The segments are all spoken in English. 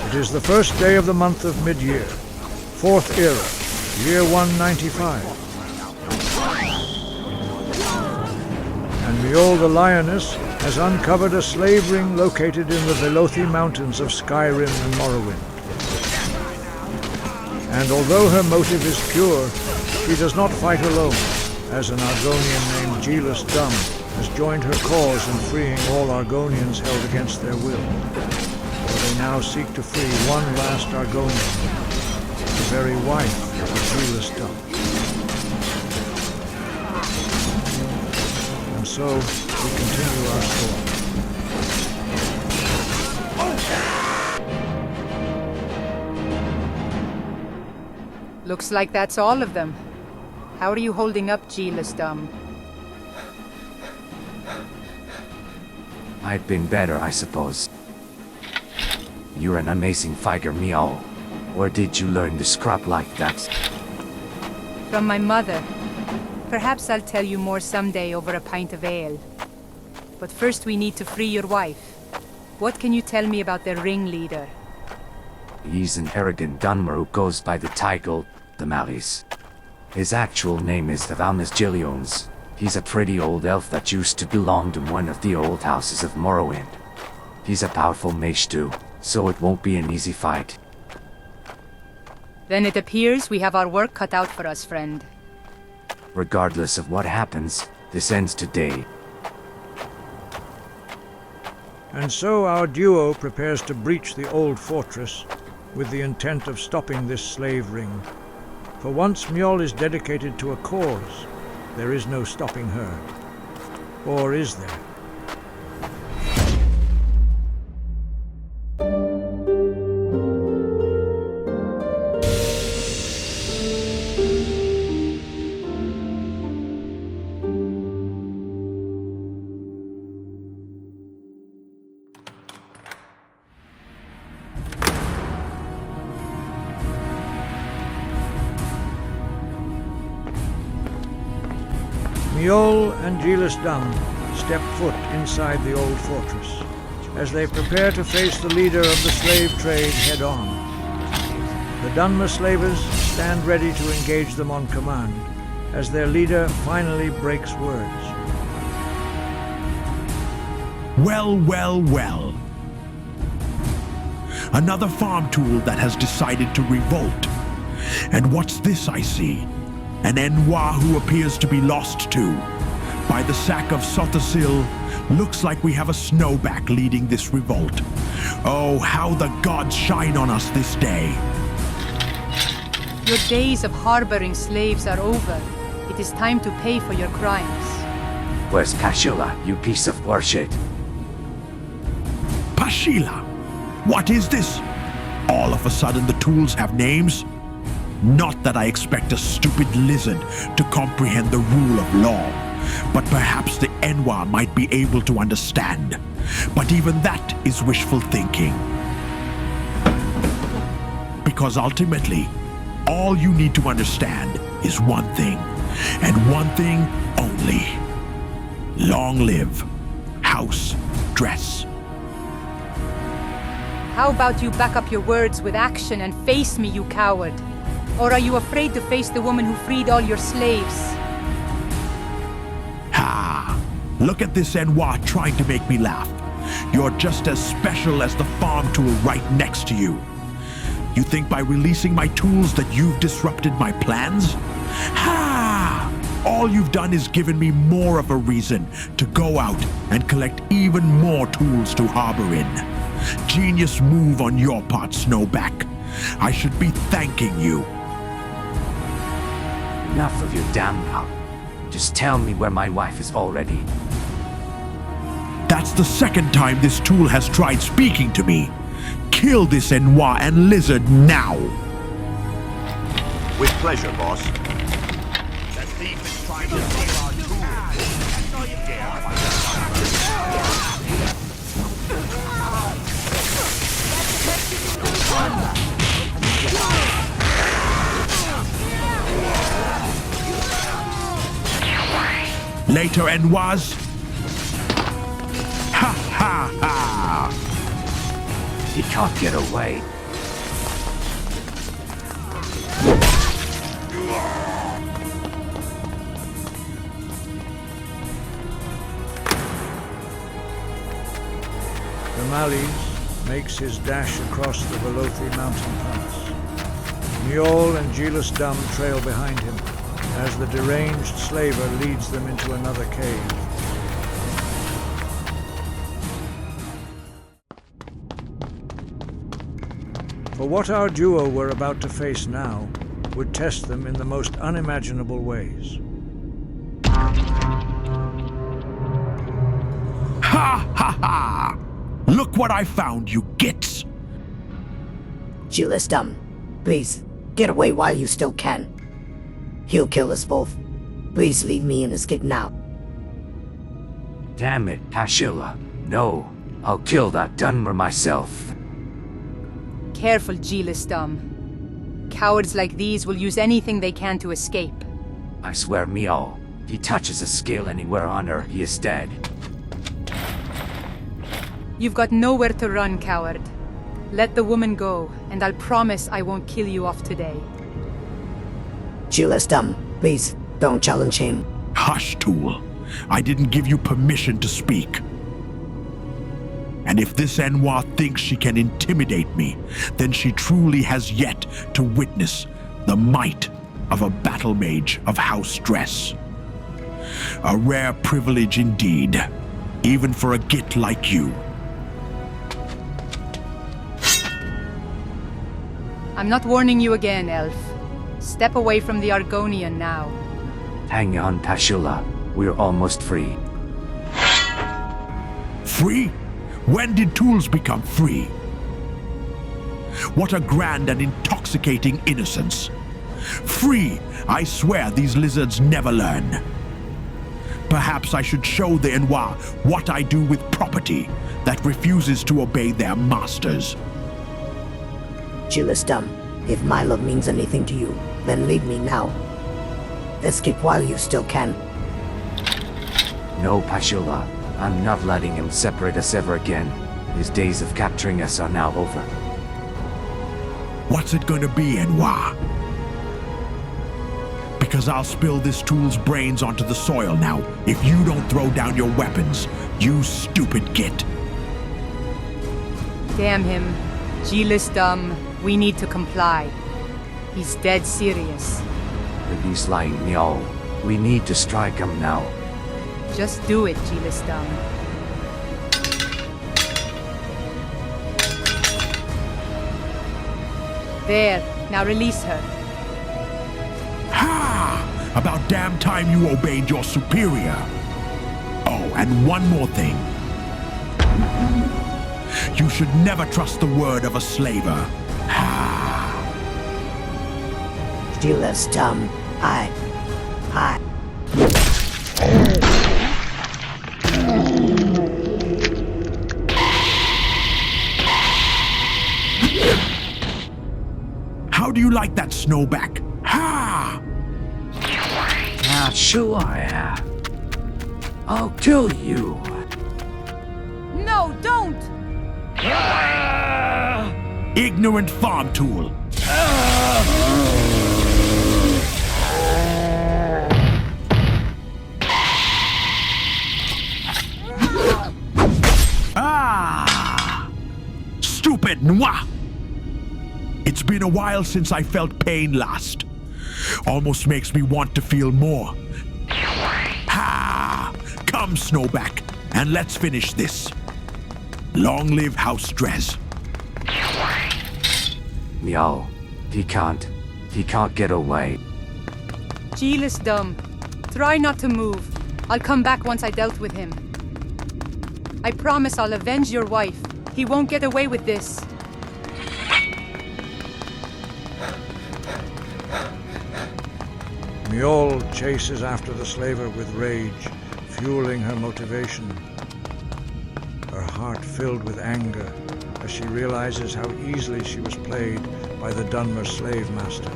It is the first day of the month of mid-year, 4th era, year 195. And Mjoll the Lioness has uncovered a slave ring located in the Velothi mountains of Skyrim and Morrowind. And although her motive is pure, she does not fight alone, as an Argonian named GLAM has joined her cause in freeing all Argonians held against their will. For they now seek to free one last Argonian, the very wife of GLAM. And so, we continue our story. Looks like that's all of them. How are you holding up, GLAM? I've been better, I suppose. You're an amazing fighter, Mjoll. Where did you learn to scrap like that? From my mother. Perhaps I'll tell you more someday over a pint of ale. But first we need to free your wife. What can you tell me about their ringleader? He's an arrogant Dunmer who goes by the title, the Mallis. His actual name is Xvasynth. He's a pretty old elf that used to belong to one of the old houses of Morrowind. He's a powerful mage too, so it won't be an easy fight. Then it appears we have our work cut out for us, friend. Regardless of what happens, this ends today. And so our duo prepares to breach the old fortress with the intent of stopping this slave ring. For once Mjoll is dedicated to a cause, there is no stopping her. Or is there? Mjoll and GLAM step foot inside the old fortress as they prepare to face the leader of the slave trade head-on. The Dunmer slavers stand ready to engage them on command as their leader finally breaks words. Well, well, well. Another farm tool that has decided to revolt. And what's this I see? An Enwa who appears to be lost too. By the sack of Sothasil, looks like we have a snowback leading this revolt. Oh, how the gods shine on us this day. Your days of harboring slaves are over. It is time to pay for your crimes. Where's Pashila, you piece of worship? Pashila? What is this? All of a sudden the tools have names? Not that I expect a stupid lizard to comprehend the rule of law, but perhaps the Enwa might be able to understand. But even that is wishful thinking. Because ultimately, all you need to understand is one thing, and one thing only. Long live House Dress. How about you back up your words with action and face me, you coward? Or are you afraid to face the woman who freed all your slaves? Ha! Look at this Enwa trying to make me laugh. You're just as special as the farm tool right next to you. You think by releasing my tools that you've disrupted my plans? Ha! All you've done is given me more of a reason to go out and collect even more tools to harbor in. Genius move on your part, Snowback. I should be thanking you. Enough of your damn mouth. Just tell me where my wife is already. That's the second time this tool has tried speaking to me. Kill this Enwa and lizard now. With pleasure, boss. The thief is trying to steal our tools. No, you dare. Later, Enwas. Ha ha ha! He can't get away. Mallis makes his dash across the Velothi mountain pass. Mjoll and Glam trail behind him as the deranged slaver leads them into another cave. For what our duo were about to face now would test them in the most unimaginable ways. Ha ha ha! Look what I found, you gits! Glam, please, get away while you still can. He'll kill us both. Please leave me in his kit now. Damn it, Pascilla. No, I'll kill that Dunmer myself. Careful, Glam. Cowards like these will use anything they can to escape. I swear Mjoll, he touches a scale anywhere on her, he is dead. You've got nowhere to run, coward. Let the woman go, and I'll promise I won't kill you off today. Glam, please, don't challenge him. Hush, Tool. I didn't give you permission to speak. And if this Enwa thinks she can intimidate me, then she truly has yet to witness the might of a battle mage of House Dress. A rare privilege indeed, even for a git like you. I'm not warning you again, Elf. Step away from the Argonian now. Hang on, Pascilla. We're almost free. Free? When did tools become free? What a grand and intoxicating innocence. Free! I swear these lizards never learn. Perhaps I should show the Enwa what I do with property that refuses to obey their masters. Glam, if my love means anything to you, then leave me now. Escape while you still can. No, Pascilla. I'm not letting him separate us ever again. His days of capturing us are now over. What's it gonna be, Enwa? Because I'll spill this tool's brains onto the soil now if you don't throw down your weapons, you stupid git. Damn him. Glam, we need to comply. He's dead serious. Release lying Mjoll. We need to strike him now. Just do it, Glam. There, now release her. Ha! About damn time you obeyed your superior. Oh, and one more thing. You should never trust the word of a slaver. Ha! Glam, I... How do you like that, Snowback? Ha! Ah, sure, yeah. I'll kill you. No, don't! Ignorant farm tool. Ah! Stupid Nwa! It's been a while since I felt pain last. Almost makes me want to feel more. Ha! Come, Snowback, and let's finish this. Long live House Dress. Mjoll, he can't get away. Glam, try not to move. I'll come back once I dealt with him. I promise I'll avenge your wife. He won't get away with this. Mjoll chases after the slaver with rage, fueling her motivation. Her heart filled with anger as she realizes how easily she was played by the Dunmer slave master.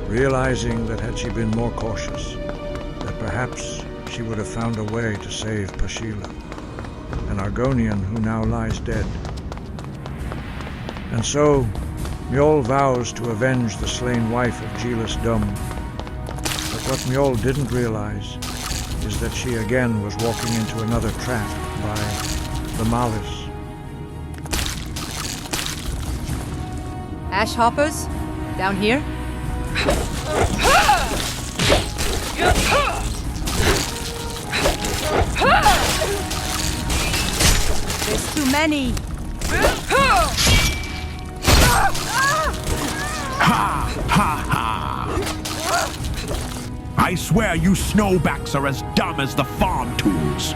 Realizing that had she been more cautious, that perhaps she would have found a way to save Pascilla, an Argonian who now lies dead. And so, Mjoll vows to avenge the slain wife of Glam. But what Mjoll didn't realize is that she again was walking into another trap by the Mallis. Ash hoppers? Down here? There's too many. Ha! Ha! Ha! I swear you snowbacks are as dumb as the farm tools.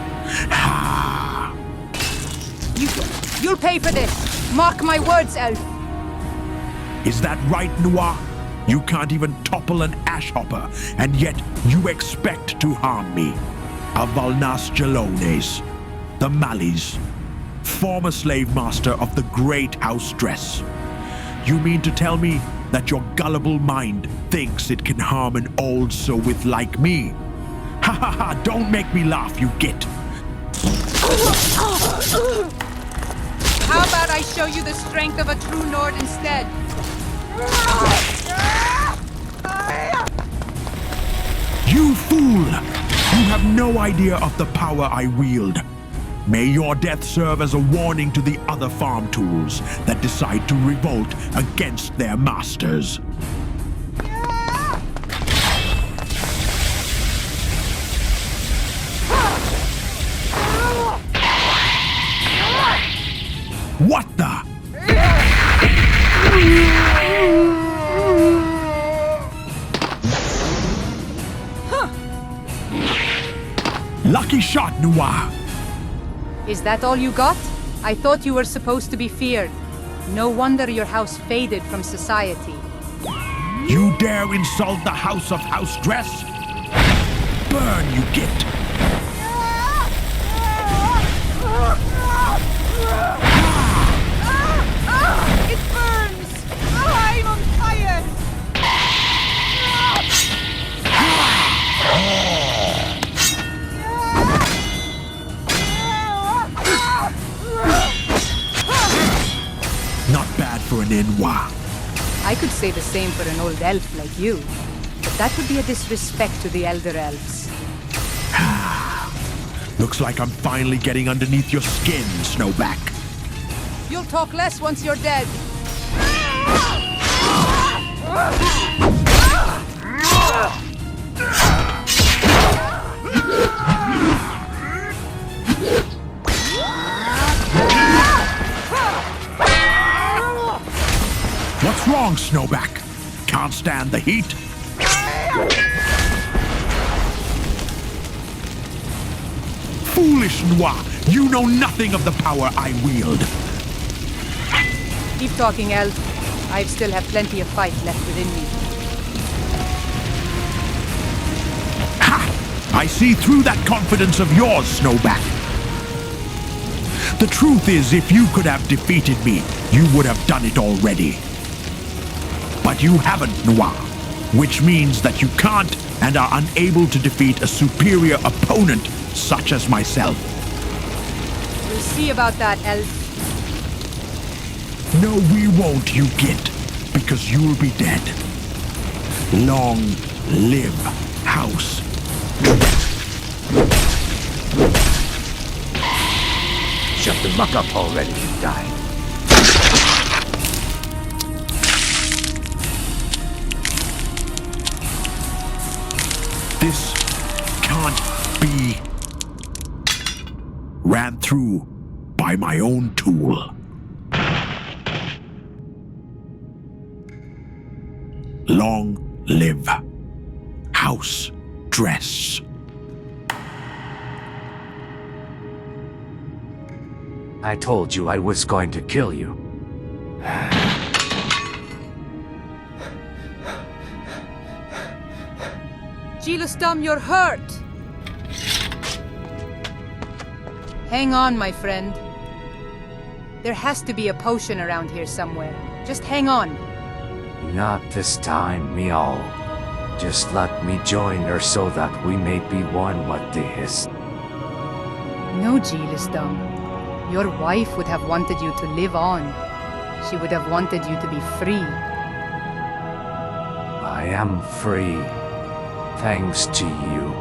Ha! You'll pay for this. Mark my words, Elf. Is that right, Noir? You can't even topple an ash hopper, and yet you expect to harm me. A Valnas Jalones, the Mallis, former slave master of the Great House Dress. You mean to tell me that your gullible mind thinks it can harm an old Swit like me? Ha ha ha! Don't make me laugh, you git! How about I show you the strength of a true Nord instead? You fool! You have no idea of the power I wield. May your death serve as a warning to the other farm tools that decide to revolt against their masters. What the? Lucky shot, Noir! Is that all you got? I thought you were supposed to be feared. No wonder your house faded from society. You dare insult the House of House Dress? Burn, you git! It burns! I'm on fire! Not bad for an Noir. I could say the same for an old elf like you, but that would be a disrespect to the elder elves. Looks like I'm finally getting underneath your skin, Snowback. You'll talk less once you're dead. What's wrong, Snowback? Can't stand the heat? Foolish Noir! You know nothing of the power I wield. Keep talking, elf. I still have plenty of fight left within me. Ha! I see through that confidence of yours, Snowback. The truth is, if you could have defeated me, you would have done it already. But you haven't, Noir, which means that you can't and are unable to defeat a superior opponent such as myself. We'll see about that, elf. No, we won't, you git, because you'll be dead. Long live House. Shut the muck up already, you die. This can't be. Ran through by my own tool. Long live House Dress. I told you I was going to kill you. Gilustum, you're hurt! Hang on, my friend. There has to be a potion around here somewhere. Just hang on. Not this time, Mjoll. Just let me join her so that we may be one what they hiss. No, Gilustum. Your wife would have wanted you to live on. She would have wanted you to be free. I am free. Thanks to you.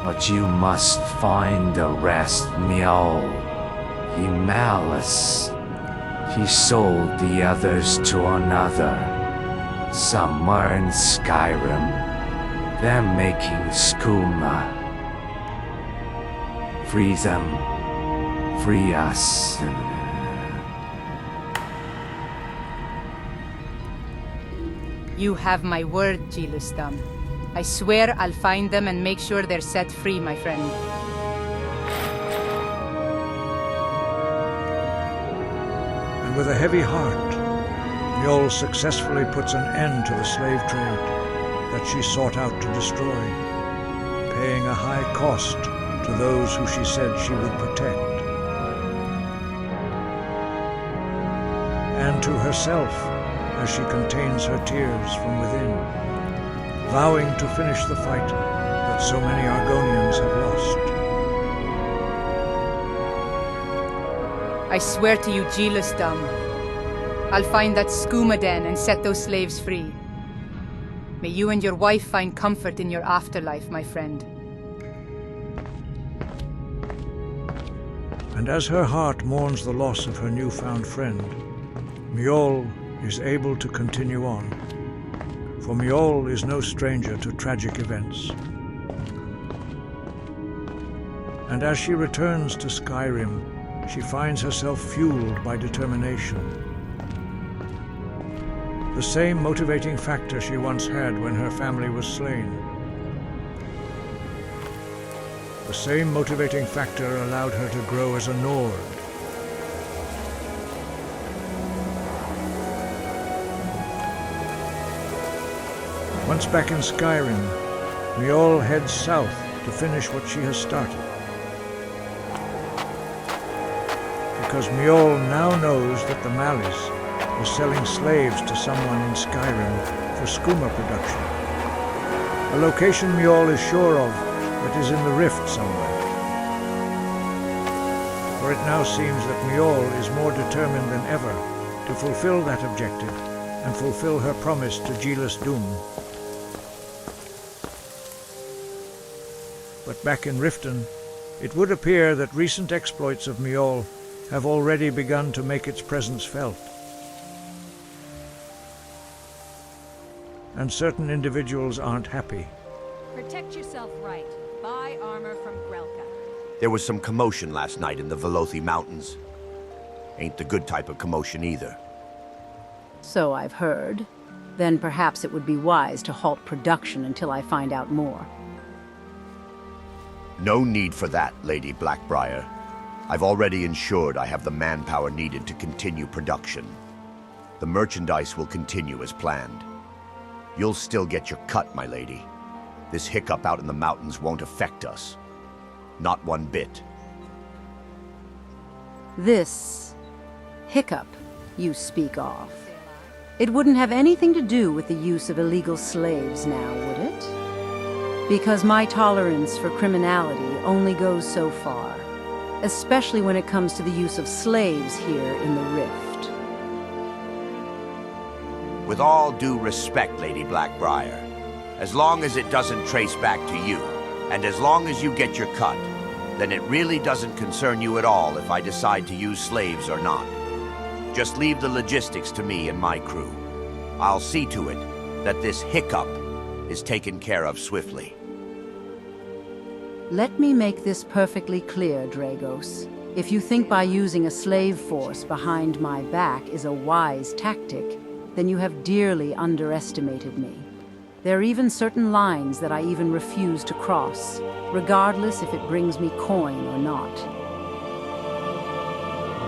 But you must find the rest, Mjoll the Mallis. He sold the others to another. Somewhere in Skyrim. They're making skooma. Free them. Free us. You have my word, Gilusdam. I swear I'll find them and make sure they're set free, my friend. And with a heavy heart, Mjoll successfully puts an end to the slave trade that she sought out to destroy, paying a high cost to those who she said she would protect. And to herself, as she contains her tears from within, vowing to finish the fight that so many Argonians have lost. I swear to you, Gilusdam, I'll find that skooma den and set those slaves free. May you and your wife find comfort in your afterlife, my friend. And as her heart mourns the loss of her newfound friend, Mjoll is able to continue on. For Mjoll is no stranger to tragic events. And as she returns to Skyrim, she finds herself fueled by determination. The same motivating factor she once had when her family was slain. The same motivating factor allowed her to grow as a Nord. Once back in Skyrim, Mjoll heads south to finish what she has started. Because Mjoll now knows that the Mallis was selling slaves to someone in Skyrim for skooma production. A location Mjoll is sure of that is in the Rift somewhere. For it now seems that Mjoll is more determined than ever to fulfill that objective and fulfill her promise to Gilusdam. But back in Riften, it would appear that recent exploits of Mjoll have already begun to make its presence felt. And certain individuals aren't happy. Protect yourself right. Buy armor from Grelka. There was some commotion last night in the Velothi Mountains. Ain't the good type of commotion either. So I've heard. Then perhaps it would be wise to halt production until I find out more. No need for that, Lady Blackbriar. I've already ensured I have the manpower needed to continue production. The merchandise will continue as planned. You'll still get your cut, my lady. This hiccup out in the mountains won't affect us. Not one bit. This hiccup you speak of, it wouldn't have anything to do with the use of illegal slaves now, would it? Because my tolerance for criminality only goes so far, especially when it comes to the use of slaves here in the Rift. With all due respect, Lady Blackbriar, as long as it doesn't trace back to you, and as long as you get your cut, then it really doesn't concern you at all if I decide to use slaves or not. Just leave the logistics to me and my crew. I'll see to it that this hiccup is taken care of swiftly. Let me make this perfectly clear, Dragos. If you think by using a slave force behind my back is a wise tactic, then you have dearly underestimated me. There are even certain lines that I even refuse to cross, regardless if it brings me coin or not.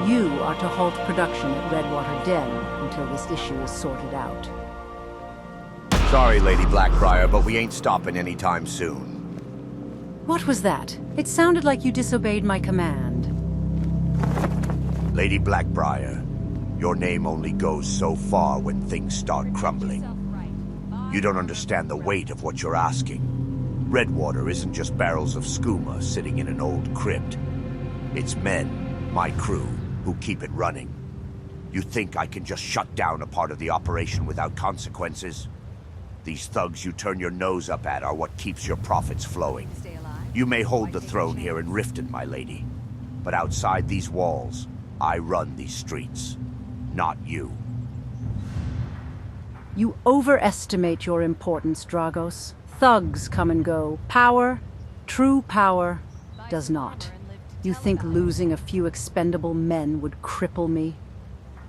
You are to halt production at Redwater Den until this issue is sorted out. Sorry, Lady Blackbriar, but we ain't stopping anytime soon. What was that? It sounded like you disobeyed my command. Lady Blackbriar, your name only goes so far when things start crumbling. You don't understand the weight of what you're asking. Redwater isn't just barrels of skooma sitting in an old crypt. It's men, my crew, who keep it running. You think I can just shut down a part of the operation without consequences? These thugs you turn your nose up at are what keeps your profits flowing. Stay alive. You may hold the throne here in Riften, my lady. But outside these walls, I run these streets. Not you. You overestimate your importance, Dragos. Thugs come and go. Power, true power, does not. You think losing a few expendable men would cripple me?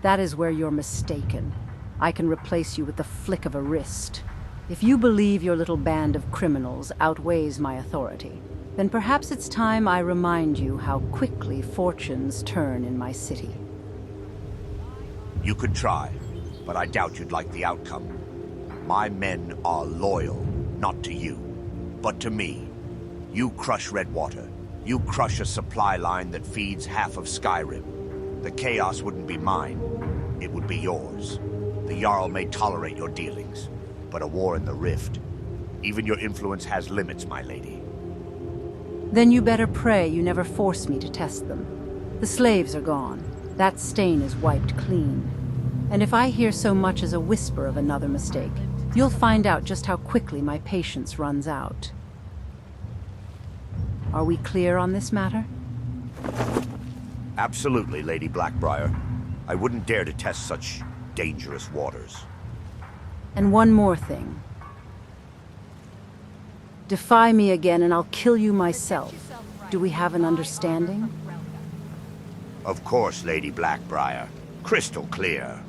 That is where you're mistaken. I can replace you with the flick of a wrist. If you believe your little band of criminals outweighs my authority, then perhaps it's time I remind you how quickly fortunes turn in my city. You could try, but I doubt you'd like the outcome. My men are loyal, not to you, but to me. You crush Redwater. You crush a supply line that feeds half of Skyrim. The chaos wouldn't be mine. It would be yours. The Jarl may tolerate your dealings, but a war in the Rift. Even your influence has limits, my lady. Then you better pray you never force me to test them. The slaves are gone. That stain is wiped clean. And if I hear so much as a whisper of another mistake, you'll find out just how quickly my patience runs out. Are we clear on this matter? Absolutely, Lady Blackbriar. I wouldn't dare to test such dangerous waters. And one more thing. Defy me again and I'll kill you myself. Do we have an understanding? Of course, Lady Blackbriar. Crystal clear.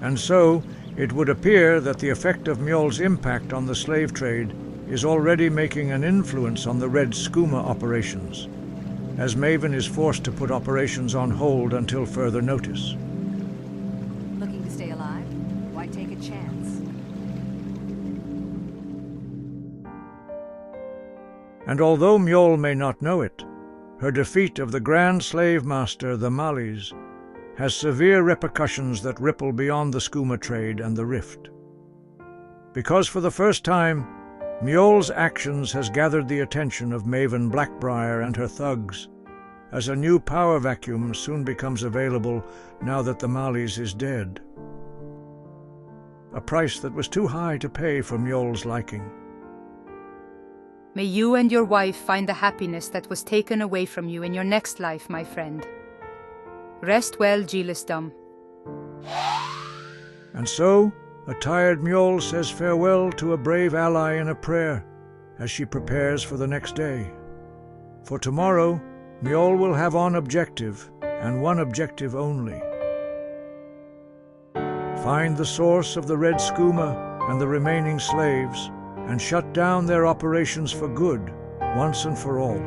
And so, it would appear that the effect of Mjoll's impact on the slave trade is already making an influence on the Red Skooma operations, as Maven is forced to put operations on hold until further notice. Looking to stay alive? Why take a chance? And although Mjoll may not know it, her defeat of the Grand Slave Master, the Mallis, has severe repercussions that ripple beyond the skooma trade and the Rift. Because for the first time, Mjoll's actions has gathered the attention of Maven Blackbriar and her thugs, as a new power vacuum soon becomes available now that the Mallis is dead. A price that was too high to pay for Mjoll's liking. May you and your wife find the happiness that was taken away from you in your next life, my friend. Rest well, Gilisdom. And so, a tired Mjoll says farewell to a brave ally in a prayer, as she prepares for the next day. For tomorrow, Mjoll will have one objective, and one objective only. Find the source of the Red Skooma and the remaining slaves, and shut down their operations for good, once and for all.